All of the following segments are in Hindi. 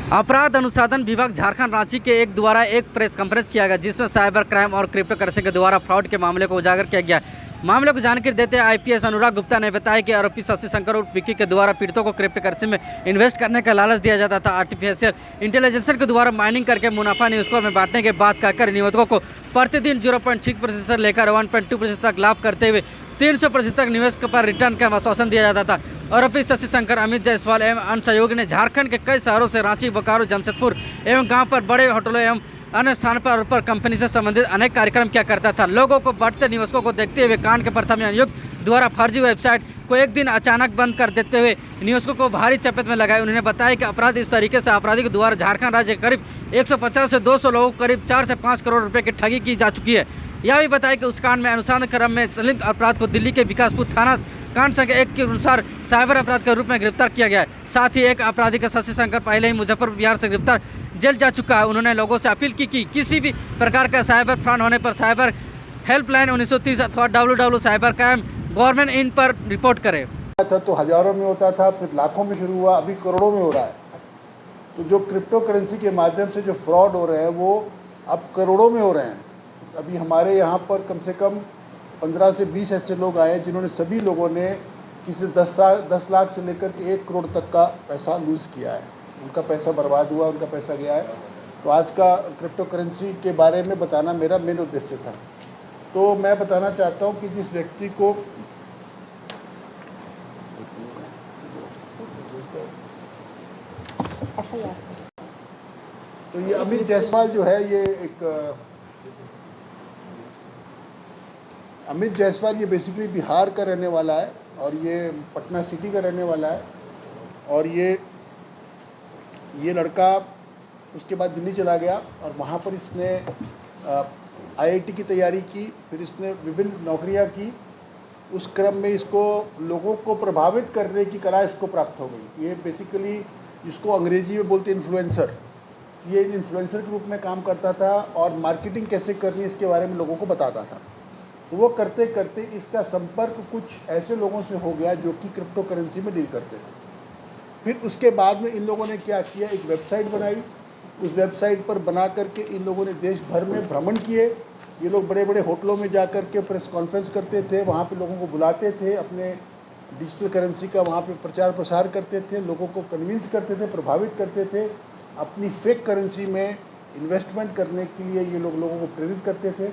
अपराध अनुसंधान विभाग झारखंड रांची के एक द्वारा एक प्रेस कॉन्फ्रेंस किया गया, जिसमें साइबर क्राइम और क्रिप्टो करेंसी के द्वारा फ्रॉड के मामले को उजागर किया गया। मामले को जानकारी देते आईपीएस अनुराग गुप्ता ने बताया कि आरोपी शशि शंकर और विक्की के द्वारा पीड़ितों को क्रिप्टो करेंसी में इन्वेस्ट करने का लालच दिया जाता था। आर्टिफिशियल इंटेलिजेंस के द्वारा माइनिंग करके मुनाफा निवेशकों में बांटने के बाद कहकर निवेशकों को प्रतिदिन 0.6% से लेकर 1.2% तक लाभ करते हुए 300% तक निवेश पर रिटर्न का आश्वासन दिया जाता था। आरोपी शशि शंकर, अमित जायसवाल एवं अन्य सहयोगी ने झारखंड के कई शहरों से रांची, बोकारो, जमशेदपुर एवं गांव पर बड़े होटलों एवं अन्य स्थान पर कंपनी से संबंधित अनेक कार्यक्रम किया करता था। लोगों को बढ़ते निवेशकों को देखते हुए कांड के प्रथम आयुक्त द्वारा फर्जी वेबसाइट को एक दिन अचानक बंद कर देते हुए निवेशकों को भारी चपेट में लगाए। उन्होंने बताया कि अपराध इस तरीके से अपराधी के द्वारा झारखंड राज्य के करीब 150 से 200 लोगों को करीब 4 से 5 करोड़ रुपए की ठगी की जा चुकी है। यह भी बताया कि उस कांड में अनुसंधान क्रम में संलिप्त अपराध को दिल्ली के विकासपुर थाना कांड संख्या 1 के अनुसार साइबर अपराध के रूप में गिरफ्तार किया गया है। साथ ही एक अपराधी का शशि शंकर पहले ही मुजफ्फरपुर बिहार से गिरफ्तार जेल जा चुका है। उन्होंने लोगों से अपील की कि किसी भी प्रकार का साइबर फ्रॉड होने पर साइबर हेल्पलाइन 1930 अथवा www.cybercrime गवर्नमेंट इन पर रिपोर्ट करें। था तो हजारों में होता था, फिर लाखों में शुरू हुआ, अभी करोड़ों में हो रहा है। तो जो क्रिप्टो करेंसी के माध्यम से जो फ्रॉड हो रहे हैं वो अब करोड़ों में हो रहे हैं। अभी हमारे यहाँ पर कम से कम 15 से 20 ऐसे लोग आए जिन्होंने सभी लोगों ने किसी 10 लाख से लेकर के 1 करोड़ तक का पैसा लूज़ किया है। उनका पैसा बर्बाद हुआ, उनका पैसा गया है। तो आज का क्रिप्टो करेंसी के बारे में बताना मेरा मेन उद्देश्य था। तो मैं बताना चाहता हूँ कि जिस व्यक्ति को तो ये अमित जायसवाल जो है, ये एक अमित जायसवाल ये बेसिकली बिहार का रहने वाला है और ये पटना सिटी का रहने वाला है। और ये लड़का उसके बाद दिल्ली चला गया और वहाँ पर इसने आईआईटी की तैयारी की, फिर इसने विभिन्न नौकरियाँ की। उस क्रम में इसको लोगों को प्रभावित करने की कला इसको प्राप्त हो गई। ये बेसिकली इसको अंग्रेजी में बोलते इन्फ्लुएंसर। ये इन्फ्लुएंसर के रूप में काम करता था और मार्केटिंग कैसे करनी है इसके बारे में लोगों को बताता था। तो वो करते करते इसका संपर्क कुछ ऐसे लोगों से हो गया जो कि क्रिप्टो करेंसी में डील करते थे। फिर उसके बाद में इन लोगों ने क्या किया, एक वेबसाइट बनाई। उस वेबसाइट पर बना करके इन लोगों ने देश भर में भ्रमण किए। ये लोग बड़े बड़े होटलों में जा कर के प्रेस कॉन्फ्रेंस करते थे, वहाँ पे लोगों को बुलाते थे, अपने डिजिटल करेंसी का वहाँ पे प्रचार प्रसार करते थे, लोगों को कन्विंस करते थे, प्रभावित करते थे। अपनी फेक करेंसी में इन्वेस्टमेंट करने के लिए ये लोगों को प्रेरित करते थे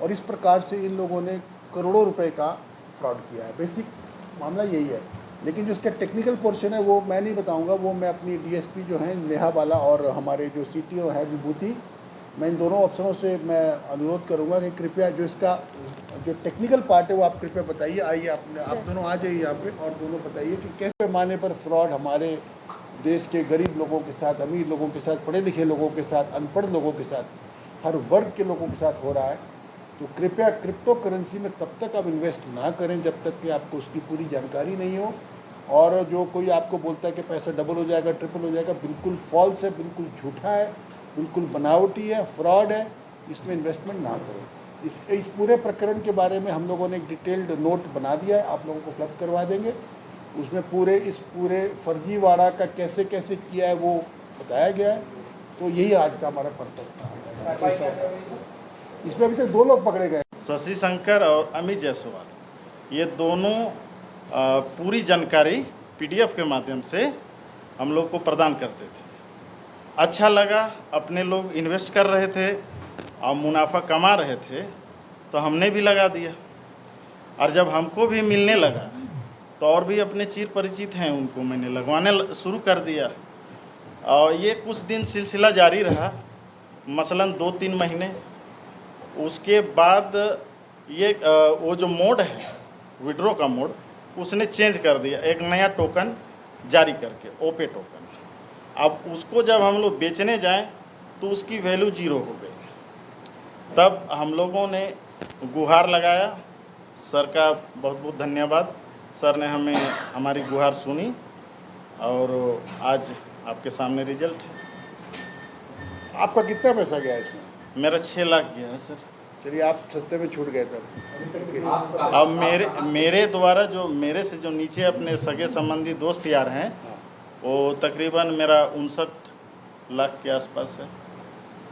और इस प्रकार से इन लोगों ने करोड़ों रुपए का फ्रॉड किया है। बेसिक मामला यही है, लेकिन जो इसका टेक्निकल पोर्शन है वो मैं नहीं बताऊंगा। वो मैं अपनी डीएसपी जो हैं नेहा बाला और हमारे जो सीटीओ है विभूति, मैं इन दोनों अफसरों से मैं अनुरोध करूंगा कि कृपया जो इसका जो टेक्निकल पार्ट है वो आप कृपया बताइए। आइए आप दोनों आ जाइए यहाँ पे और दोनों बताइए कि कैसे पैमाने पर फ्रॉड हमारे देश के गरीब लोगों के साथ, अमीर लोगों के साथ, पढ़े लिखे लोगों के साथ, अनपढ़ लोगों के साथ, हर वर्ग के लोगों के साथ हो रहा है। तो कृपया क्रिप्टो करेंसी में तब तक आप इन्वेस्ट ना करें जब तक कि आपको उसकी पूरी जानकारी नहीं हो। और जो कोई आपको बोलता है कि पैसा डबल हो जाएगा, ट्रिपल हो जाएगा, बिल्कुल फॉल्स है, बिल्कुल झूठा है, बिल्कुल बनावटी है, फ्रॉड है। इसमें इन्वेस्टमेंट ना करें। इस पूरे प्रकरण के बारे में हम लोगों ने एक डिटेल्ड नोट बना दिया है, आप लोगों को उपलब्ध करवा देंगे। उसमें इस पूरे फर्जीवाड़ा का कैसे कैसे किया है वो बताया गया है। तो यही आज का हमारा पर्पस था। इसमें अभी तक 2 लोग पकड़े गए, शशि शंकर और अमित जायसवाल। ये दोनों पूरी जानकारी पीडीएफ के माध्यम से हम लोग को प्रदान करते थे। अच्छा लगा, अपने लोग इन्वेस्ट कर रहे थे और मुनाफा कमा रहे थे तो हमने भी लगा दिया। और जब हमको भी मिलने लगा तो और भी अपने चिर परिचित हैं उनको मैंने लगवाने शुरू कर दिया। और ये कुछ दिन सिलसिला जारी रहा, मसलन 2-3 महीने। उसके बाद ये वो जो मोड है विड्रॉ का मोड, उसने चेंज कर दिया, एक नया टोकन जारी करके, ओपे टोकन। अब उसको जब हम लोग बेचने जाएं तो उसकी वैल्यू 0 हो गई। तब हम लोगों ने गुहार लगाया। सर का बहुत बहुत धन्यवाद। सर ने हमारी गुहार सुनी और आज आपके सामने रिजल्ट है। आपका कितना पैसा गया इसमें? मेरा 6 लाख गया है सर। चलिए, आप सस्ते में छूट गए तब। अब मेरे द्वारा जो मेरे से जो नीचे अपने सगे संबंधी दोस्त यार हैं, वो तकरीबन मेरा 59 लाख के आसपास है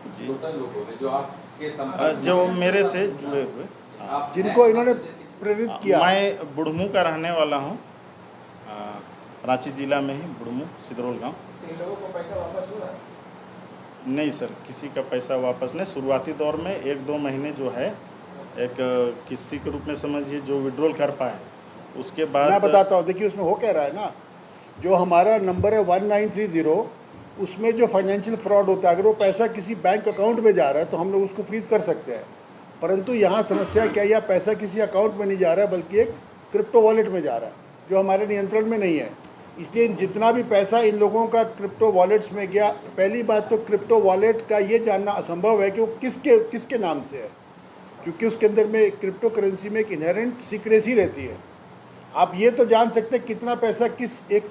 जी। टोटल लोगों में जो आपके संपर्क में जो हैं, मेरे से जुड़े हुए, आप जिनको हैं इन्होंने आपसे जैसे- प्रेरित किया। मैं बुढ़मू का रहने वाला हूँ, रांची जिला में ही बुढ़मू सिदरोल गांव। इन लोगों को पैसा वापस हुआ है? नहीं सर, किसी का पैसा वापस नहीं। शुरुआती दौर में 1-2 महीने जो है एक किस्ती के रूप में समझिए जो विड्रॉल कर पाए, उसके बाद मैं बताता हूँ, देखिए उसमें हो क्या रहा है ना, जो हमारा नंबर है 1930, उसमें जो फाइनेंशियल फ्रॉड होता है, अगर वो पैसा किसी बैंक अकाउंट में जा रहा है तो हम लोग उसको फ्रीज कर सकते हैं। परंतु यहाँ समस्या क्या है, या पैसा किसी अकाउंट में नहीं जा रहा है बल्कि एक क्रिप्टो वॉलेट में जा रहा है जो हमारे नियंत्रण में नहीं है। इसलिए जितना भी पैसा इन लोगों का क्रिप्टो वॉलेट्स में गया, पहली बात तो क्रिप्टो वॉलेट का ये जानना असंभव है कि वो किसके नाम से है, क्योंकि उसके अंदर में क्रिप्टो करेंसी में एक इनहेरेंट सीक्रेसी रहती है। आप ये तो जान सकते हैं कितना पैसा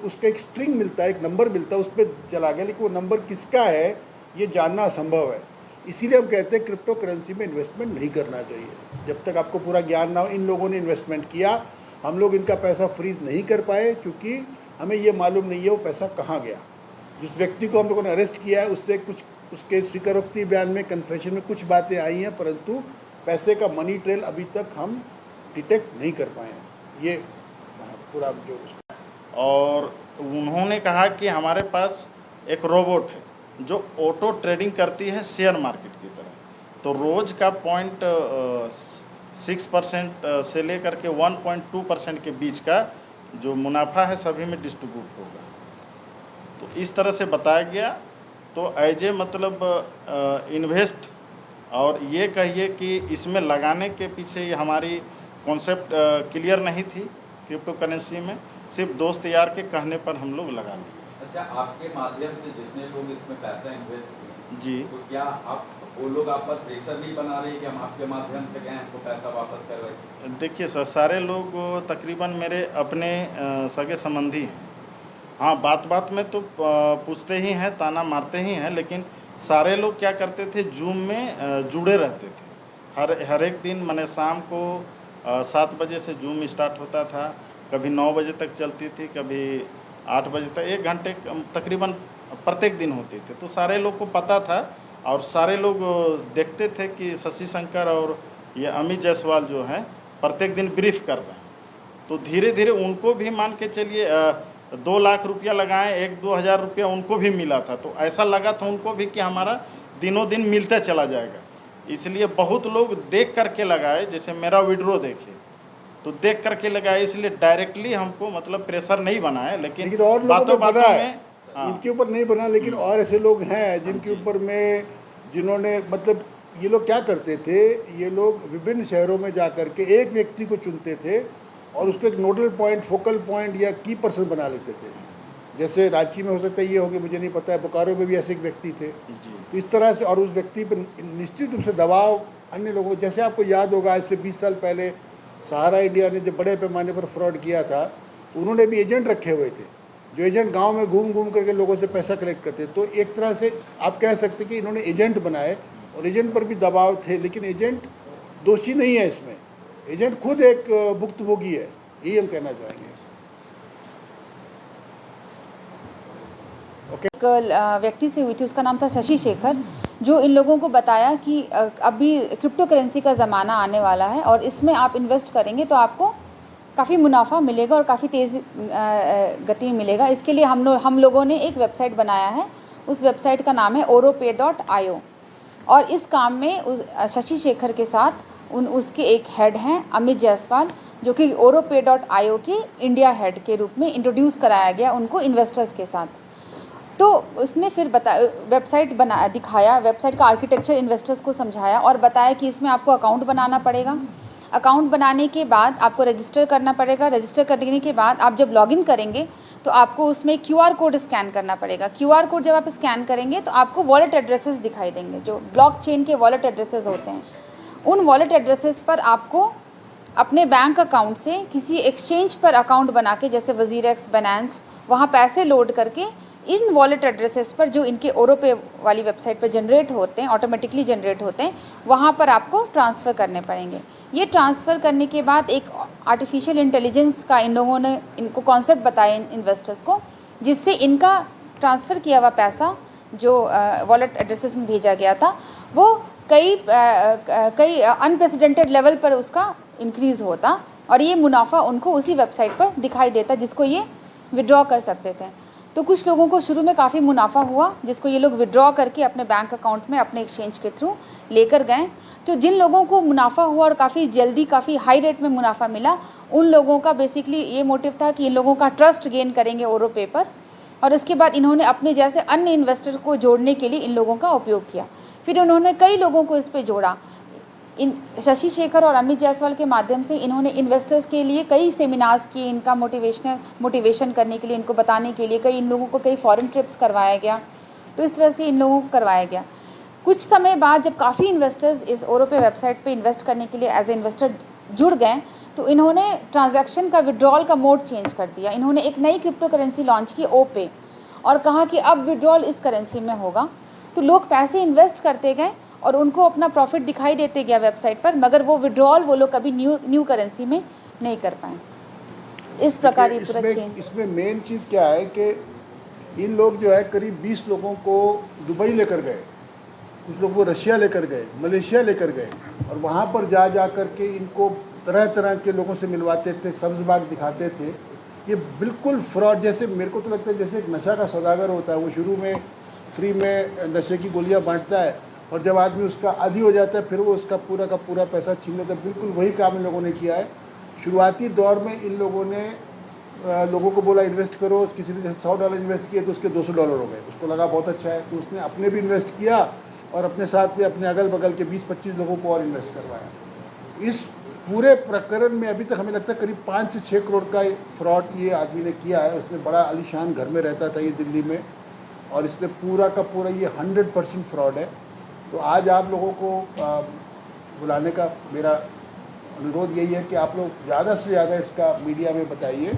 उसका एक स्ट्रिंग मिलता है, एक नंबर मिलता है, उस पर चला गया, लेकिन वो नंबर किसका है ये जानना असंभव है। इसीलिए हम कहते हैं क्रिप्टो करेंसी में इन्वेस्टमेंट नहीं करना चाहिए जब तक आपको पूरा ज्ञान ना हो। इन लोगों ने इन्वेस्टमेंट किया, हम लोग इनका पैसा फ्रीज नहीं कर पाए क्योंकि हमें ये मालूम नहीं है वो पैसा कहाँ गया। जिस व्यक्ति को हम लोगों ने अरेस्ट किया है उससे कुछ उसके स्वीकारोक्ति बयान में, कन्फेशन में कुछ बातें आई हैं, परंतु पैसे का मनी ट्रेल अभी तक हम डिटेक्ट नहीं कर पाए हैं। ये पूरा जो और उन्होंने कहा कि हमारे पास एक रोबोट है जो ऑटो ट्रेडिंग करती है शेयर मार्केट की तरह, तो रोज़ का 0.6% से लेकर के 1.2% के बीच का जो मुनाफा है सभी में डिस्ट्रीब्यूट होगा। तो इस तरह से बताया गया। तो एज ए मतलब इन्वेस्ट, और ये कहिए कि इसमें लगाने के पीछे ये हमारी कॉन्सेप्ट क्लियर नहीं थी क्रिप्टो करेंसी में, सिर्फ दोस्त यार के कहने पर हम लोग लगा लिए। अच्छा, आपके माध्यम से जितने लोग इसमें पैसा इन्वेस्ट किए जी, तो क्या आप वो लोग आप पर प्रेशर नहीं बना रहे कि हम आपके माध्यम से गए हमको पैसा वापस करवाइए? देखिए सर, सारे लोग तकरीबन मेरे अपने सगे संबंधी हैं। हाँ, बात बात में तो पूछते ही हैं, ताना मारते ही हैं, लेकिन सारे लोग क्या करते थे, जूम में जुड़े रहते थे। हर एक दिन मैंने शाम को 7 बजे से जूम स्टार्ट होता था, कभी 9 बजे तक चलती थी, कभी 8 बजे तक, 1 घंटे तकरीबन प्रत्येक दिन होती थी। तो सारे लोग को पता था और सारे लोग देखते थे कि शशि शंकर और ये अमित जायसवाल जो हैं प्रत्येक दिन ब्रीफ कर रहे हैं। तो धीरे धीरे उनको भी मान के चलिए 2 लाख रुपया लगाएं, 1-2 हज़ार रुपया उनको भी मिला था। तो ऐसा लगा था उनको भी कि हमारा दिनों दिन मिलता चला जाएगा। इसलिए बहुत लोग देख करके लगाए, जैसे मेरा विड्रो देखिए तो देख करके लगाए, इसलिए डायरेक्टली हमको मतलब प्रेशर नहीं बनाए, लेकिन और लोगों पर बना है, हाँ। इनके ऊपर नहीं बना, लेकिन और ऐसे लोग हैं जिनके ऊपर में, जिन्होंने मतलब ये लोग क्या करते थे, ये लोग विभिन्न शहरों में जा कर के एक व्यक्ति को चुनते थे और उसको एक नोडल पॉइंट, फोकल पॉइंट या की पर्सन बना लेते थे। जैसे रांची में हो सकता है ये होंगे, मुझे नहीं पता है, बोकारो में भी ऐसे एक व्यक्ति थे। तो इस तरह से, और उस व्यक्ति पर निश्चित रूप से दबाव अन्य लोगों, जैसे आपको याद होगा आज से 20 साल पहले सहारा इंडिया ने जब बड़े पैमाने पर फ्रॉड किया था, उन्होंने भी एजेंट रखे हुए थे, जो एजेंट गांव में घूम घूम करके लोगों से पैसा कलेक्ट करते। तो एक तरह से आप कह सकते कि इन्होंने एजेंट बनाए और एजेंट पर भी दबाव थे, लेकिन एजेंट दोषी नहीं है इसमें, एजेंट खुद एक भुक्तभोगी है, यही हम कहना चाहेंगे। एक व्यक्ति से हुई थी, उसका नाम था शशि शेखर, जो इन लोगों को बताया कि अभी क्रिप्टो करेंसी का ज़माना आने वाला है और इसमें आप इन्वेस्ट करेंगे तो आपको काफ़ी मुनाफा मिलेगा और काफ़ी तेज़ गति मिलेगा। इसके लिए हम लोगों ने एक वेबसाइट बनाया है। उस वेबसाइट का नाम है oropay.io और इस काम में शशि शेखर के साथ उसके एक हेड हैं अमित जायसवाल, जो कि oropay.io के इंडिया हेड के रूप में इंट्रोड्यूस कराया गया उनको इन्वेस्टर्स के साथ। तो उसने फिर वेबसाइट दिखाया, वेबसाइट का आर्किटेक्चर इन्वेस्टर्स को समझाया और बताया कि इसमें आपको अकाउंट बनाना पड़ेगा। अकाउंट बनाने के बाद आपको रजिस्टर करना पड़ेगा। रजिस्टर करने के बाद आप जब लॉगिन करेंगे तो आपको उसमें QR कोड स्कैन करना पड़ेगा। QR कोड जब आप स्कैन करेंगे तो आपको वॉलेट एड्रेसेस दिखाई देंगे, जो ब्लॉकचेन के वॉलेट एड्रेसेस होते हैं। उन वॉलेट एड्रेसेस पर आपको अपने बैंक अकाउंट से किसी एक्सचेंज पर अकाउंट बना के, जैसे वजीरेक्स, बाइनेंस, वहाँ पैसे लोड करके इन वॉलेट एड्रेसेस पर जो इनके ओरोपे वाली वेबसाइट पर जनरेट होते हैं, ऑटोमेटिकली जनरेट होते हैं, वहाँ पर आपको ट्रांसफ़र करने पड़ेंगे। ये ट्रांसफ़र करने के बाद एक आर्टिफिशियल इंटेलिजेंस का इन लोगों ने इनको कॉन्सेप्ट बताया इन्वेस्टर्स को, जिससे इनका ट्रांसफ़र किया हुआ पैसा जो वॉलेट एड्रेसेस में भेजा गया था वो कई अनप्रेसिडेंटेड लेवल पर उसका इंक्रीज़ होता और ये मुनाफा उनको उसी वेबसाइट पर दिखाई देता जिसको ये विड्रॉ कर सकते थे। तो कुछ लोगों को शुरू में काफ़ी मुनाफा हुआ जिसको ये लोग विड्रॉ करके अपने बैंक अकाउंट में अपने एक्सचेंज के थ्रू लेकर गए। तो जिन लोगों को मुनाफा हुआ और काफ़ी जल्दी काफ़ी हाई रेट में मुनाफा मिला उन लोगों का बेसिकली ये मोटिव था कि इन लोगों का ट्रस्ट गेन करेंगे ओरोपे पर, और इसके बाद इन्होंने अपने जैसे अन्य इन्वेस्टर को जोड़ने के लिए इन लोगों का उपयोग किया। फिर उन्होंने कई लोगों को इस पर जोड़ा। इन शशि शेखर और अमित जायसवाल के माध्यम से इन्होंने इन्वेस्टर्स के लिए कई सेमिनार्स किए, इनका मोटिवेशन करने के लिए, इनको बताने के लिए कई इन लोगों को कई फॉरेन ट्रिप्स करवाया गया। तो इस तरह से इन लोगों को करवाया गया। कुछ समय बाद जब काफ़ी इन्वेस्टर्स इस ओरोपे वेबसाइट पे इन्वेस्ट करने के लिए एज ए इन्वेस्टर जुड़ गए तो इन्होंने ट्रांजैक्शन का विड्रॉल का मोड चेंज कर दिया। इन्होंने एक नई क्रिप्टो करेंसी लॉन्च की ओपे और कहा कि अब विड्रॉल इस करेंसी में होगा। तो लोग पैसे इन्वेस्ट करते गए और उनको अपना प्रॉफिट दिखाई देते गया वेबसाइट पर, मगर वो विड्रॉल वो लोग कभी न्यू करेंसी में नहीं कर पाए। इस प्रकार ये पूरा चेंज। इसमें मेन चीज़ क्या है कि इन लोग जो है करीब 20 लोगों को दुबई लेकर गए, कुछ लोगों को रशिया लेकर गए, मलेशिया लेकर गए और वहाँ पर जा कर के इनको तरह तरह के लोगों से मिलवाते थे, सब्ज बाग दिखाते थे। ये बिल्कुल फ्रॉड, जैसे मेरे को तो लगता है जैसे एक नशा का सौदागर होता है, वो शुरू में फ्री में नशे की गोलियां बांटता है और जब आदमी उसका आदी हो जाता है फिर वो उसका पूरा का पूरा पैसा छीन लेता है। बिल्कुल वही काम इन लोगों ने किया है। शुरुआती दौर में इन लोगों ने लोगों को बोला इन्वेस्ट करो, किसी ने जैसे $100 इन्वेस्ट किए तो उसके $200 हो गए, उसको लगा बहुत अच्छा है तो उसने अपने भी इन्वेस्ट किया और अपने साथ में अपने अगल बगल के 20-25 लोगों को और इन्वेस्ट करवाया। इस पूरे प्रकरण में अभी तक हमें लगता है करीब 5 से 6 करोड़ का फ्रॉड ये आदमी ने किया है। उसने बड़ा आलीशान घर में रहता था ये दिल्ली में और इसने पूरा का पूरा ये 100% फ्रॉड है। तो आज आप लोगों को बुलाने का मेरा अनुरोध यही है कि आप लोग ज़्यादा से ज़्यादा इसका मीडिया में बताइए